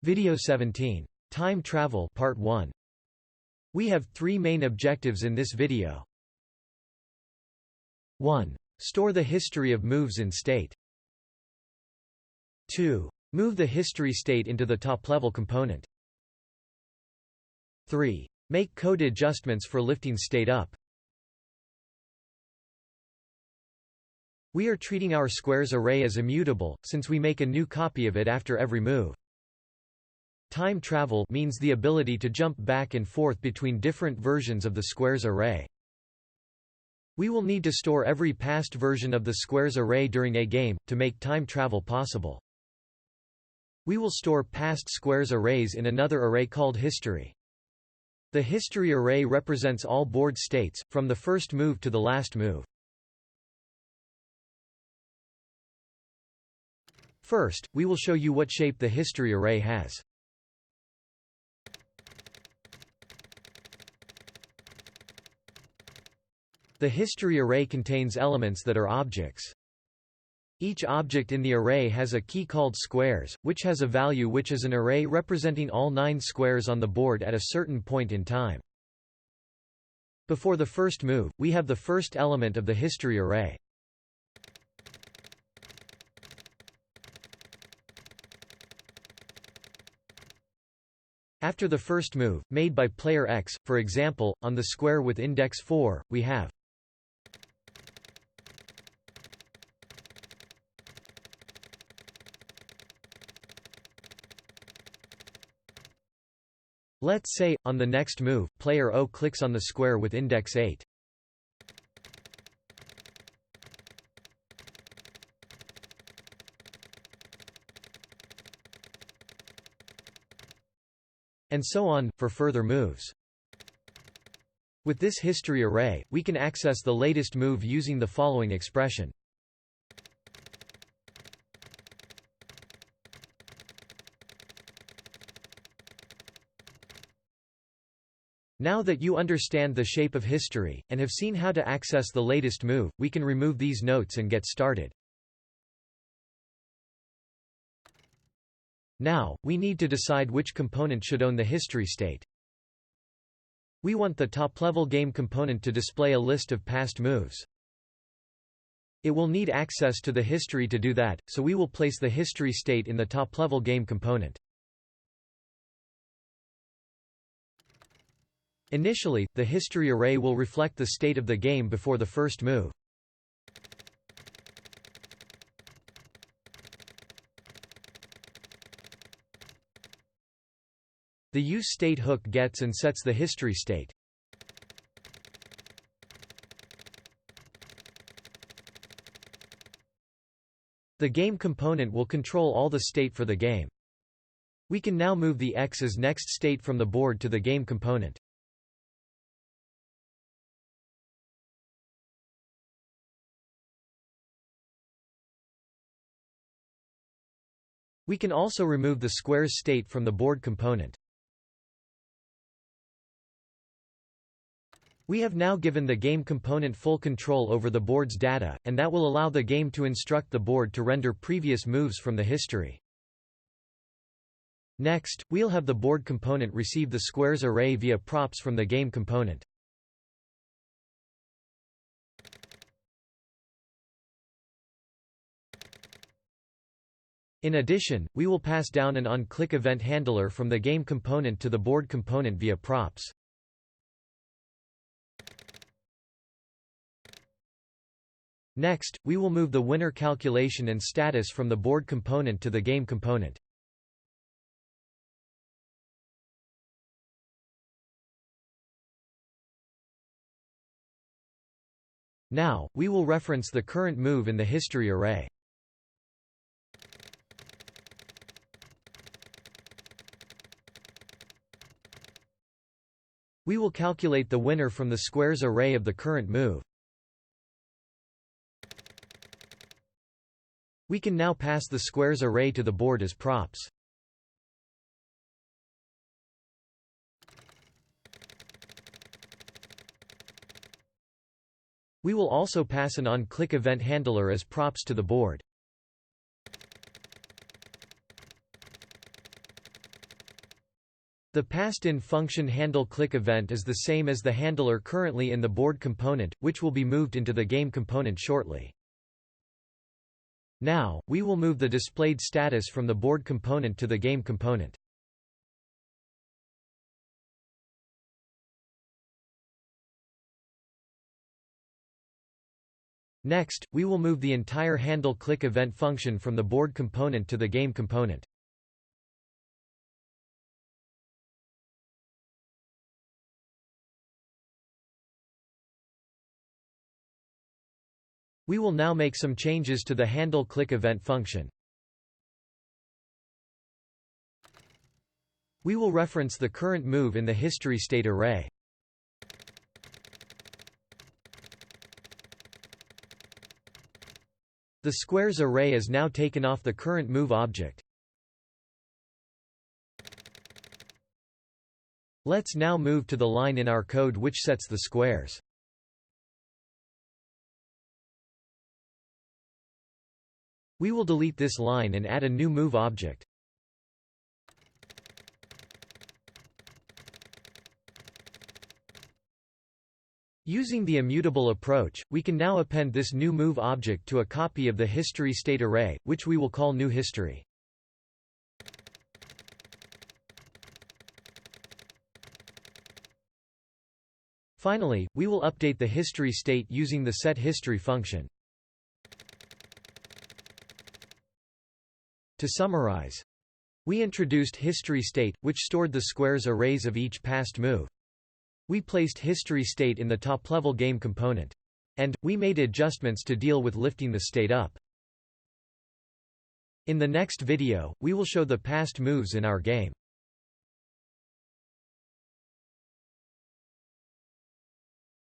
Video 17. Time Travel Part 1. We have three main objectives in this video. 1. Store the history of moves in state. 2. Move the history state into the top-level component. 3. Make code adjustments for lifting state up. We are treating our squares array as immutable, since we make a new copy of it after every move. Time travel means the ability to jump back and forth between different versions of the squares array. We will need to store every past version of the squares array during a game, to make time travel possible. We will store past squares arrays in another array called history. The history array represents all board states, from the first move to the last move. First, we will show you what shape the history array has. The history array contains elements that are objects. Each object in the array has a key called squares, which has a value which is an array representing all 9 squares on the board at a certain point in time. Before the first move, we have the first element of the history array. After the first move, made by player X, for example, on the square with index 4, we have Let's say, on the next move, player O clicks on the square with index 8. And so on, for further moves. With this history array, we can access the latest move using the following expression. Now that you understand the shape of history, and have seen how to access the latest move, we can remove these notes and get started. Now, we need to decide which component should own the history state. We want the top-level game component to display a list of past moves. It will need access to the history to do that, so we will place the history state in the top-level game component. Initially, the history array will reflect the state of the game before the first move. The use state hook gets and sets the history state. The game component will control all the state for the game. We can now move the X's next state from the board to the game component. We can also remove the squares state from the board component. We have now given the game component full control over the board's data, and that will allow the game to instruct the board to render previous moves from the history. Next, we'll have the board component receive the squares array via props from the game component. In addition, we will pass down an on-click event handler from the game component to the board component via props. Next, we will move the winner calculation and status from the board component to the game component. Now, we will reference the current move in the history array. We will calculate the winner from the squares array of the current move. We can now pass the squares array to the board as props. We will also pass an on-click event handler as props to the board. The passed-in function handle click event is the same as the handler currently in the board component, which will be moved into the game component shortly. Now, we will move the displayed status from the board component to the game component. Next, we will move the entire handle click event function from the board component to the game component. We will now make some changes to the handle click event function. We will reference the current move in the history state array. The squares array is now taken off the current move object. Let's now move to the line in our code which sets the squares. We will delete this line and add a new move object. Using the immutable approach, we can now append this new move object to a copy of the history state array, which we will call new history. Finally, we will update the history state using the setHistory function. To summarize, we introduced history state, which stored the squares arrays of each past move. We placed history state in the top-level game component. And, we made adjustments to deal with lifting the state up. In the next video, we will show the past moves in our game.